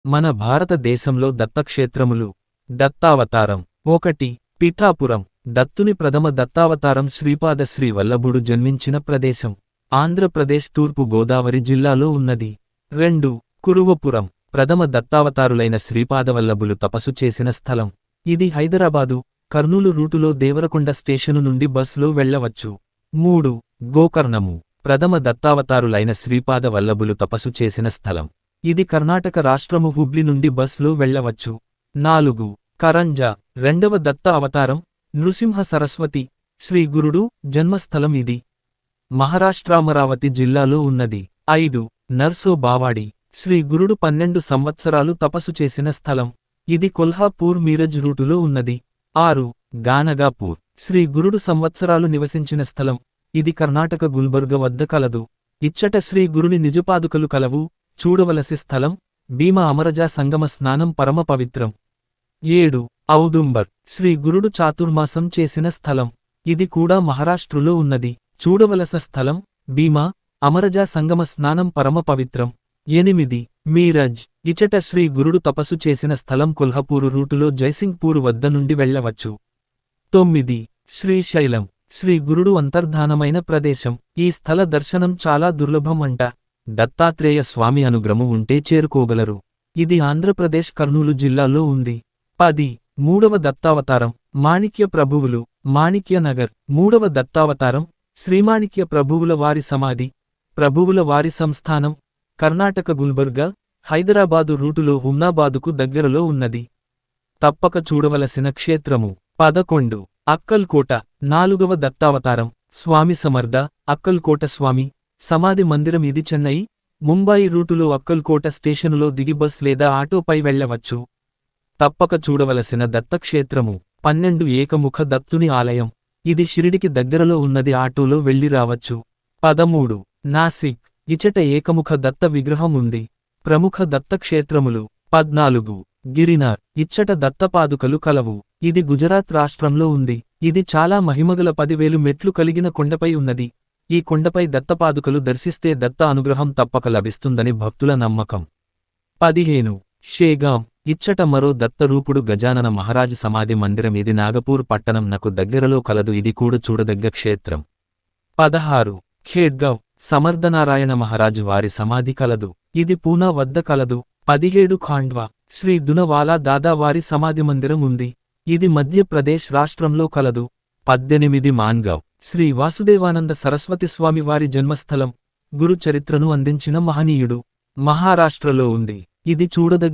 మన భారతదేశంలో దత్తక్షేత్రములు. దత్తావతారం. 1. పిఠాపురం. దత్తుని ప్రథమ దత్తావతారం శ్రీపాద శ్రీ వల్లభుడు జన్మించిన ప్రదేశం. ఆంధ్రప్రదేశ్ తూర్పు గోదావరి జిల్లాలో ఉన్నది. 2. కురువపురం. ప్రథమ దత్తావతారులైన శ్రీపాదవల్లభులు తపస్సు చేసిన స్థలం. ఇది హైదరాబాదు, కర్నూలు రూటులో దేవరకొండ స్టేషను నుండి బస్లో వెళ్లవచ్చు. 3. గోకర్ణము. ప్రథమ దత్తావతారులైన శ్రీపాద వల్లభులు తపస్సు చేసిన స్థలం. ఇది కర్ణాటక రాష్ట్రము హుబ్లీ నుండి బస్లో వెళ్లవచ్చు. 4. కరంజా. రెండవ దత్త అవతారం నృసింహ సరస్వతి శ్రీ గురుడు జన్మస్థలం ఇది. మహారాష్ట్రామరావతి జిల్లాలో ఉన్నది. 5. నర్సో బావాడి. శ్రీ గురుడు 12 సంవత్సరాలు తపస్సు చేసిన స్థలం. ఇది కొల్హాపూర్ మీరజ్ రూటులో ఉన్నది. 6. గానగాపూర్. శ్రీ గురుడు సంవత్సరాలు నివసించిన స్థలం. ఇది కర్ణాటక గుల్బర్గ వద్ద కలదు. ఇచ్చట శ్రీ గురుని నిజపాదుకలు కలవు. చూడవలసి స్థలం భీమా అమరజా సంగమ స్నానం పరమ పవిత్రం. 7. ఔదుంబర్. శ్రీ గురుడు చాతుర్మాసం చేసిన స్థలం. ఇది కూడా మహారాష్ట్రలో ఉన్నది. చూడవలస స్థలం భీమా అమరజా సంగమ స్నానం పరమ పవిత్రం. 8. మీరజ్. ఇచట శ్రీ గురుడు తపస్సు చేసిన స్థలం కొల్హాపూరు రూటులో జైసింగ్పూర్ వద్ద నుండి వెళ్లవచ్చు. 9. శ్రీశైలం. శ్రీ గురుడు అంతర్ధానమైన ప్రదేశం. ఈ స్థల దర్శనం చాలా దుర్లభం అంట. దత్తాత్రేయ స్వామి అనుగ్రహం ఉంటే చేరుకోగలరు. ఇది ఆంధ్రప్రదేశ్ కర్నూలు జిల్లాలో ఉంది. 10. మూడవ దత్తావతారం మాణిక్య ప్రభువులు. మాణిక్య నగర్. మూడవ దత్తావతారం శ్రీమాణిక్య ప్రభువుల వారి సమాధి. ప్రభువుల వారి సంస్థానం కర్ణాటక గుల్బర్గా, హైదరాబాదు రూటులో హుమ్నాబాదుకు దగ్గరలో ఉన్నది. తప్పక చూడవలసిన క్షేత్రము. 11. అక్కల్కోట. 4వ దత్తావతారం స్వామి సమర్థ అక్కల్కోట స్వామి సమాధి మందిరం. ఇది చెన్నై, ముంబాయి రూటులో అక్కల్కోట స్టేషనులో దిగి బస్ లేదా ఆటోపై వెళ్లవచ్చు. తప్పక చూడవలసిన దత్తక్షేత్రము. 12. ఏకముఖ దత్తుని ఆలయం. ఇది షిరిడికి దగ్గరలో ఉన్నది. ఆటోలో వెళ్లి రావచ్చు. 13. నాసిక్. ఇచట ఏకముఖ దత్త విగ్రహం ఉంది. ప్రముఖ దత్తక్షేత్రములు. 14. గిరినార్. ఇచ్చట దత్తపాదుకలు కలవు. ఇది గుజరాత్ రాష్ట్రంలో ఉంది. ఇది చాలా మహిమగల 10,000 మెట్లు కలిగిన కొండపై ఉన్నది. ఈ కొండపై దత్తపాదుకలు దర్శిస్తే దత్త అనుగ్రహం తప్పక లభిస్తుందని భక్తుల నమ్మకం. 15. షేగాం. ఇచ్చట మరో దత్తరూపుడు గజానన మహారాజు సమాధి మందిరం. ఇది నాగపూర్ పట్టణం నకు దగ్గరలో కలదు. ఇది కూడా చూడదగ్గ క్షేత్రం. 16. ఖేడ్గావ్. సమర్థనారాయణ మహారాజు వారి సమాధి కలదు. ఇది పూనా వద్ద కలదు. 17. ఖాండ్వా. శ్రీ దునవాలా దాదా వారి సమాధి మందిరం ఉంది. ఇది మధ్యప్రదేశ్ రాష్ట్రంలో కలదు. 18. మాన్గావ్. శ్రీ వాసుదేవానంద సరస్వతి స్వామి వారి జన్మస్థలం. గురు చరిత్రను అందించిన మహనీయుడు. మహారాష్ట్రలో ఉంది. ఇది చూడదగ్గ